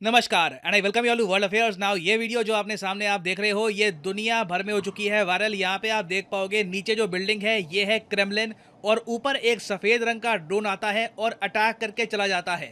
नमस्कार and I welcome you all to world affairs. Now ये video जो आपने सामने आप देख रहे हो ये दुनिया भर में हो चुकी है वायरल। यहाँ पे आप देख पाओगे नीचे जो बिल्डिंग है ये है क्रेमलिन और ऊपर एक सफ़ेद रंग का ड्रोन आता है और अटैक करके चला जाता है।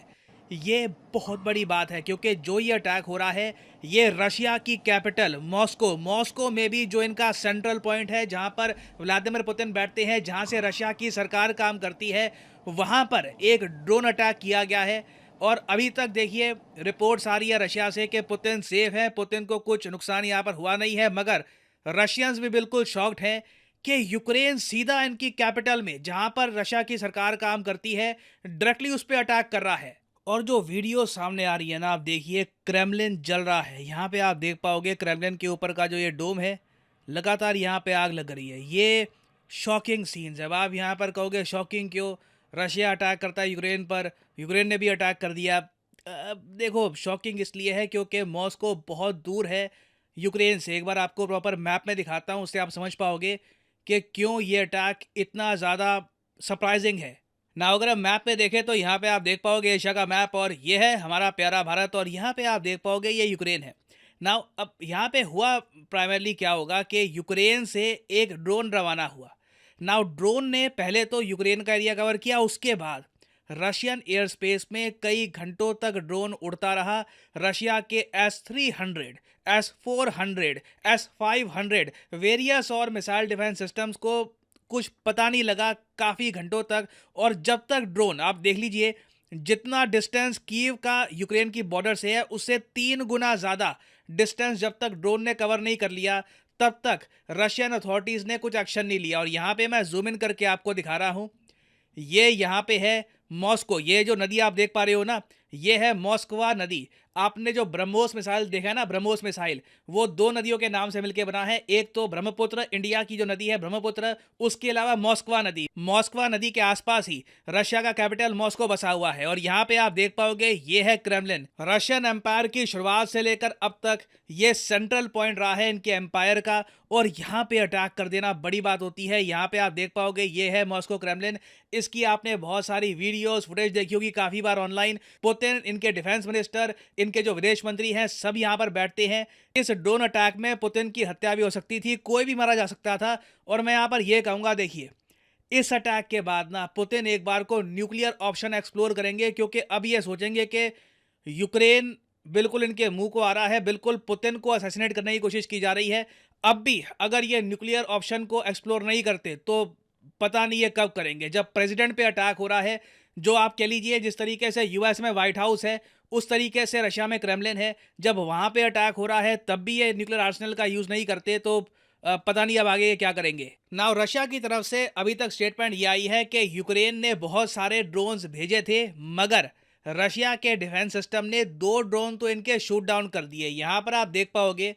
ये बहुत बड़ी बात है क्योंकि जो ये अटैक हो रहा है ये रशिया की कैपिटल मॉस्को में भी जो इनका सेंट्रल पॉइंट है जहाँ पर व्लादिमीर पुतिन बैठते हैं, जहाँ से रशिया की सरकार काम करती है, वहाँ पर एक ड्रोन अटैक किया गया है। और अभी तक देखिए रिपोर्ट्स आ रही है रशिया से कि पुतिन सेफ है, पुतिन को कुछ नुकसान यहाँ पर हुआ नहीं है, मगर रशियंस भी बिल्कुल शॉक्ड हैं कि यूक्रेन सीधा इनकी कैपिटल में जहाँ पर रशिया की सरकार काम करती है डायरेक्टली उस पर अटैक कर रहा है। और जो वीडियो सामने आ रही है ना, आप देखिए क्रेमलिन जल रहा है। यहाँ पे आप देख पाओगे क्रेमलिन के ऊपर का जो ये डोम है लगातार यहाँ पे आग लग रही है। ये शॉकिंग सीन्स है। अब आप यहाँ पर कहोगे शॉकिंग क्यों, रशिया अटैक करता है यूक्रेन पर, यूक्रेन ने भी अटैक कर दिया। देखो शॉकिंग इसलिए है क्योंकि मॉस्को बहुत दूर है यूक्रेन से। एक बार आपको प्रॉपर मैप में दिखाता हूँ, उससे आप समझ पाओगे कि क्यों ये अटैक इतना ज़्यादा सरप्राइजिंग है ना। अगर हम मैप में देखें तो यहाँ पे आप देख पाओगे एशिया का मैप और ये है हमारा प्यारा भारत, और यहाँ पे आप देख पाओगे ये यूक्रेन है ना। अब यहाँ पे हुआ प्राइमरली क्या होगा कि यूक्रेन से एक ड्रोन रवाना हुआ। नाउ ड्रोन ने पहले तो यूक्रेन का एरिया कवर किया, उसके बाद रशियन एयर स्पेस में कई घंटों तक ड्रोन उड़ता रहा। रशिया के S-300, S-400, S-500 वेरियस और मिसाइल डिफेंस सिस्टम्स को कुछ पता नहीं लगा काफ़ी घंटों तक। और जब तक ड्रोन, आप देख लीजिए जितना डिस्टेंस कीव का यूक्रेन की बॉर्डर से है उससे 3 गुना ज़्यादा डिस्टेंस जब तक ड्रोन ने कवर नहीं कर लिया तब तक रशियन अथॉरिटीज़ ने कुछ एक्शन नहीं लिया। और यहाँ पे मैं जूम इन करके आपको दिखा रहा हूँ, ये यहाँ पे है मॉस्को। ये जो नदी आप देख पा रहे हो ना, ये है मॉस्कवा नदी। आपने जो ब्रह्मोस मिसाइल देखा है ना, ब्रह्मोस मिसाइल, वो दो नदियों के नाम से मिलकर बना है। एक तो ब्रह्मपुत्र, इंडिया की जो नदी है ब्रह्मपुत्र, उसके अलावा मॉस्कवा नदी। मॉस्कवा नदी के आसपास ही रशिया का कैपिटल मॉस्को बसा हुआ है। और यहाँ पे आप देख पाओगे ये है क्रेमलिन। रशियन एम्पायर की शुरुआत से लेकर अब तक ये सेंट्रल पॉइंट रहा है इनके एम्पायर का, और यहाँ पे अटैक कर देना बड़ी बात होती है। यहाँ पे आप देख पाओगे ये है मॉस्को क्रेमलिन। इसकी आपने बहुत सारी वीडियोस फुटेज देखी होगी काफ़ी बार ऑनलाइन। पुतिन, इनके डिफेंस मिनिस्टर, इनके जो विदेश मंत्री हैं, सब यहाँ पर बैठते हैं। इस ड्रोन अटैक में पुतिन की हत्या भी हो सकती थी, कोई भी मारा जा सकता था। और मैं यहाँ पर यह कहूँगा, देखिए इस अटैक के बाद ना पुतिन एक बार को न्यूक्लियर ऑप्शन एक्सप्लोर करेंगे, क्योंकि अब ये सोचेंगे कि यूक्रेन बिल्कुल इनके मुंह को आ रहा है, बिल्कुल पुतिन को असैसिनेट करने की कोशिश की जा रही है। अब भी अगर ये न्यूक्लियर ऑप्शन को एक्सप्लोर नहीं करते तो पता नहीं ये कब करेंगे। जब प्रेसिडेंट पे अटैक हो रहा है, जो आप कह लीजिए जिस तरीके से यूएस में व्हाइट हाउस है उस तरीके से रशिया में क्रेमलिन है, जब वहाँ पे अटैक हो रहा है तब भी ये न्यूक्लियर आर्सेनल का यूज़ नहीं करते तो पता नहीं अब आगे ये क्या करेंगे। नाउ रशिया की तरफ से अभी तक स्टेटमेंट ये आई है कि यूक्रेन ने बहुत सारे ड्रोन्स भेजे थे, मगर रशिया के डिफेंस सिस्टम ने 2 ड्रोन तो इनके शूट डाउन कर दिए। यहाँ पर आप देख पाओगे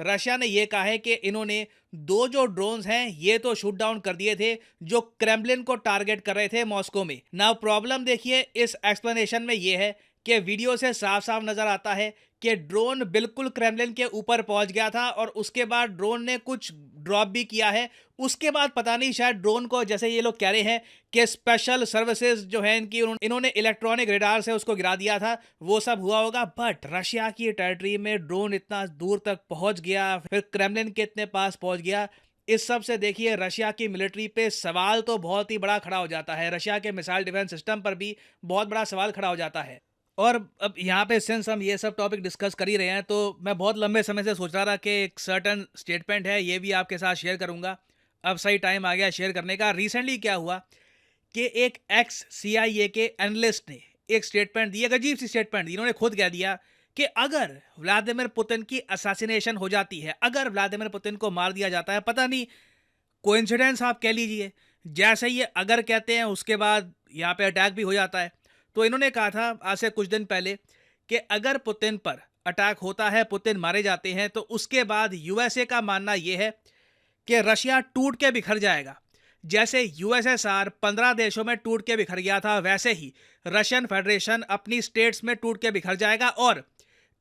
रशिया ने यह कहा है कि इन्होंने 2 जो ड्रोन्स हैं ये तो शूट डाउन कर दिए थे जो क्रेमलिन को टारगेट कर रहे थे मॉस्को में। नाउ प्रॉब्लम देखिए इस एक्सप्लेनेशन में ये है कि वीडियो से साफ साफ नजर आता है कि ड्रोन बिल्कुल क्रेमलिन के ऊपर पहुंच गया था और उसके बाद ड्रोन ने कुछ ड्रॉप भी किया है। उसके बाद पता नहीं, शायद ड्रोन को, जैसे ये लोग कह रहे हैं कि स्पेशल सर्विसेज जो है इनकी, इन्होंने इलेक्ट्रॉनिक रेडार से उसको गिरा दिया था, वो सब हुआ होगा। बट रशिया की टेरिटरी में ड्रोन इतना दूर तक पहुंच गया, फिर क्रेमलिन के इतने पास पहुंच गया, इस सब से देखिए रशिया की मिलिट्री पे सवाल तो बहुत ही बड़ा खड़ा हो जाता है। रशिया के मिसाइल डिफेंस सिस्टम पर भी बहुत बड़ा सवाल खड़ा हो जाता है। और अब यहाँ पे सिंस हम ये सब टॉपिक डिस्कस कर ही रहे हैं तो मैं बहुत लंबे समय से सोच रहा था कि एक सर्टन स्टेटमेंट है ये भी आपके साथ शेयर करूँगा। अब सही टाइम आ गया शेयर करने का। रिसेंटली क्या हुआ कि एक एक्स CIA के एनालिस्ट ने एक स्टेटमेंट दी, एक अजीब सी स्टेटमेंट दी। इन्होंने खुद कह दिया कि अगर व्लादिमीर पुतिन की असैसिनेशन हो जाती है, अगर व्लादिमीर पुतिन को मार दिया जाता है, पता नहीं कोइंसिडेंस आप कह लीजिए, जैसे ये अगर कहते हैं उसके बाद यहाँ पे अटैक भी हो जाता है। तो इन्होंने कहा था आज से कुछ दिन पहले कि अगर पुतिन पर अटैक होता है, पुतिन मारे जाते हैं, तो उसके बाद USA का मानना यह है कि रशिया टूट के बिखर जाएगा। जैसे USSR 15 देशों में टूट के बिखर गया था, वैसे ही रशियन फेडरेशन अपनी स्टेट्स में टूट के बिखर जाएगा। और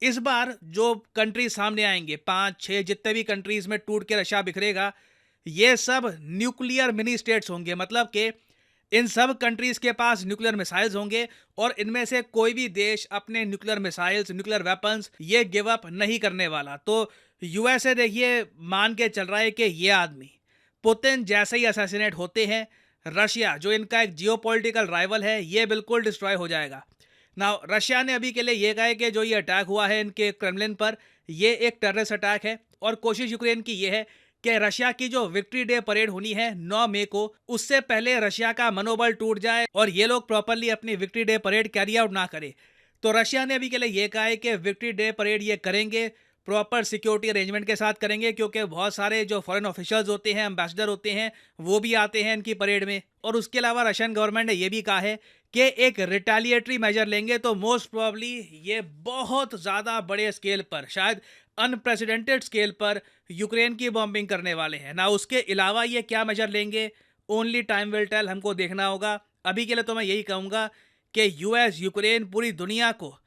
इस बार जो कंट्रीज सामने आएंगे, 5-6 जितने भी कंट्रीज में टूट के रशिया बिखरेगा, ये सब न्यूक्लियर मिनी स्टेट्स होंगे। मतलब कि इन सब कंट्रीज के पास न्यूक्लियर मिसाइल्स होंगे और इनमें से कोई भी देश अपने न्यूक्लियर मिसाइल्स, न्यूक्लियर वेपन्स ये गिव अप नहीं करने वाला। तो यूएसए देखिए मान के चल रहा है कि ये आदमी पुतिन जैसे ही असैसिनेट होते हैं, रशिया जो इनका एक जियोपॉलिटिकल राइवल है ये बिल्कुल डिस्ट्रॉय हो जाएगा। ना रशिया ने अभी के लिए ये कहा है कि जो ये अटैक हुआ है इनके क्रेमलिन पर, ये एक टेररिस्ट अटैक है और कोशिश यूक्रेन की ये है कि रशिया की जो विक्ट्री डे परेड होनी है 9 मई को, उससे पहले रशिया का मनोबल टूट जाए और ये लोग प्रॉपरली अपनी victory day parade carry out ना करें। तो रशिया ने अभी के लिए ये कहा है कि विक्ट्री डे परेड ये करेंगे, प्रॉपर सिक्योरिटी अरेंजमेंट के साथ करेंगे, क्योंकि बहुत सारे जो फॉरेन ऑफिशियल्स होते हैं, एम्बेसडर होते हैं, वो भी आते हैं इनकी परेड में। और उसके अलावा रशियन गवर्नमेंट ने ये भी कहा है कि एक रिटेलिएटरी मेजर लेंगे, तो मोस्ट प्रोबेबली ये बहुत ज़्यादा बड़े स्केल पर, शायद अनप्रेसिडेंटेड स्केल पर यूक्रेन की बॉम्बिंग करने वाले हैं ना। उसके अलावा ये क्या मेजर लेंगे, ओनली टाइम विल टेल, हमको देखना होगा। अभी के लिए तो मैं यही कहूँगा कि यूएस, यूक्रेन पूरी दुनिया को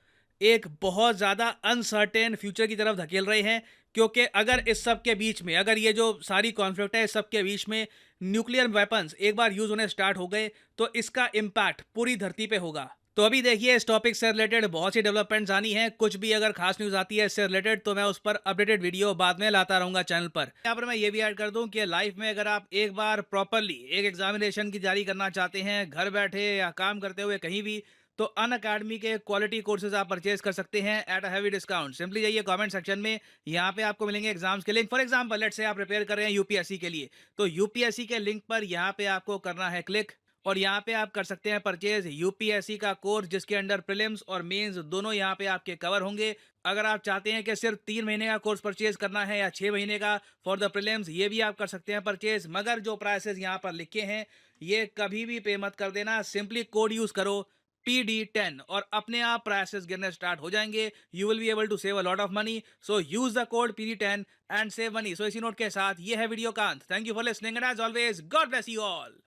एक बहुत ज़्यादा अनसर्टेन फ्यूचर की तरफ धकेल रहे हैं, क्योंकि अगर इस सब के बीच में, अगर ये जो सारी कॉन्फ्लिक्ट है इस सब के बीच में न्यूक्लियर वेपन्स एक बार यूज़ होने स्टार्ट हो गए तो इसका इम्पैक्ट पूरी धरती पे होगा। तो अभी देखिए इस टॉपिक से रिलेटेड बहुत सी डेवलपमेंट्स आनी है, कुछ भी अगर खास न्यूज़ आती है इससे रिलेटेड तो मैं उस पर अपडेटेड वीडियो बाद में लाता रहूँगा चैनल पर। यहाँ पर मैं ये भी ऐड कर दूँ कि लाइफ में अगर आप एक बार प्रॉपरली एक एग्जामिनेशन की तैयारी करना चाहते हैं, घर बैठे या काम करते हुए कहीं भी, तो अन अकेडमी के क्वालिटी कोर्सेज आप परचेज कर सकते हैं at a heavy discount. Simply जाइए कमेंट सेक्शन में, यहाँ पे आपको मिलेंगे एग्जाम्स के link. For example let's say आप प्रिपेयर कर रहे हैं यूपीएससी के लिए, तो यूपीएससी के लिंक पर यहाँ पे आपको करना है क्लिक और यहाँ पे आप कर सकते हैं परचेज यूपीएससी का कोर्स, जिसके अंडर प्रीलिम्स और मेंस दोनों यहाँ पे आपके कवर होंगे। अगर आप चाहते हैं कि सिर्फ 3 महीने का कोर्स परचेज करना है या 6 महीने का फॉर द प्रीलिम्स, ये भी आप कर सकते हैं परचेज। मगर जो प्राइसेस यहाँ पर लिखे हैं ये कभी भी पे मत कर देना, सिंपली कोड यूज करो PD10 और अपने आप प्राइसेस गिरने स्टार्ट हो जाएंगे। You will be able to save a lot of money, so use the code PD10 and save money. So इसी नोट के साथ ये है वीडियो का अंत। Thank you for listening and as always God bless you all.